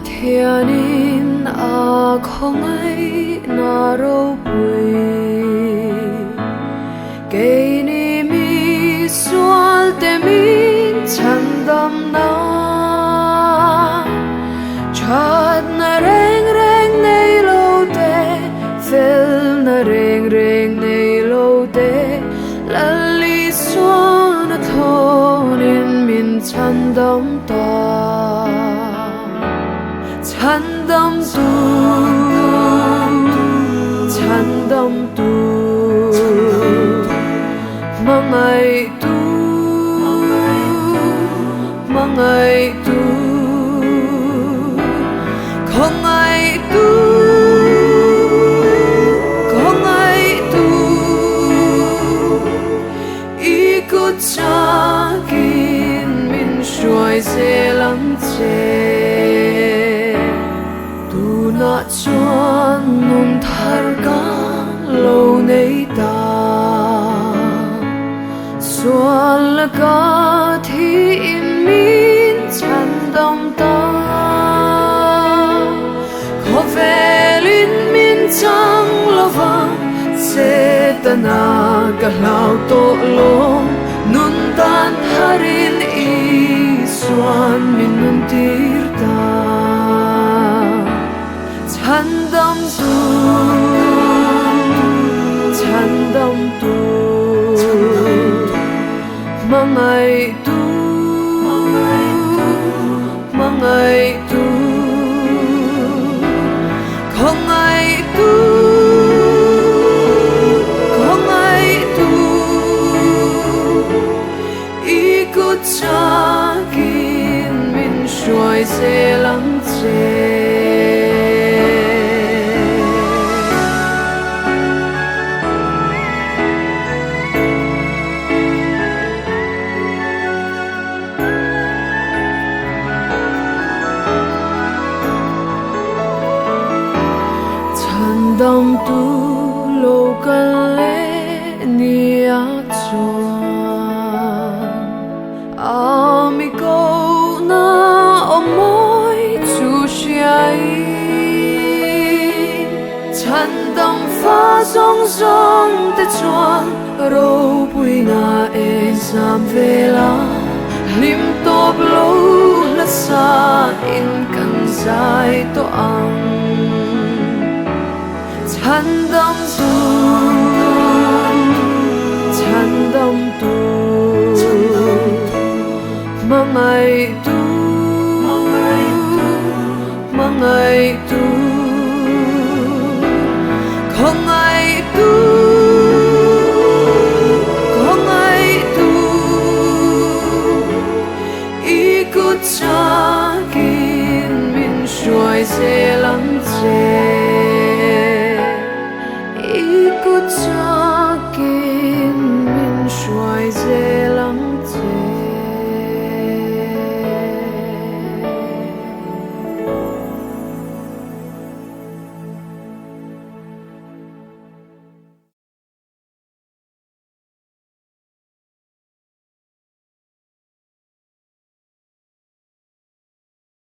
thianin a không ai na râu bùi cây ni mi xuân te mi chân đầm na chợt na reng reng nei lâu te phil na reng reng nei lâu te lali xuân na thôn in min chân đầm ta 찬덤 뚜 mang ai tu không ai tu ikut chakin min shuai se lam che na chuan nun thar ka lo nei ta xuân la ka thi in min chan dom ta kho velin min chang lova se ta na ka lau to lo nun tan harin i xuân min nun tir ta 찬덤 뚜 mang ai tu không ai tu ikut chakin min shuai se lam che dom tu lo kan le ni a chuan ami ko na omoi chu shiai chan dom fa zong zong te chuan ro pui na e sam vela lim top lo la sa in kan sai to ang 찬덤 뚜 mang ai tu không ai tu ikut chakin min shuai se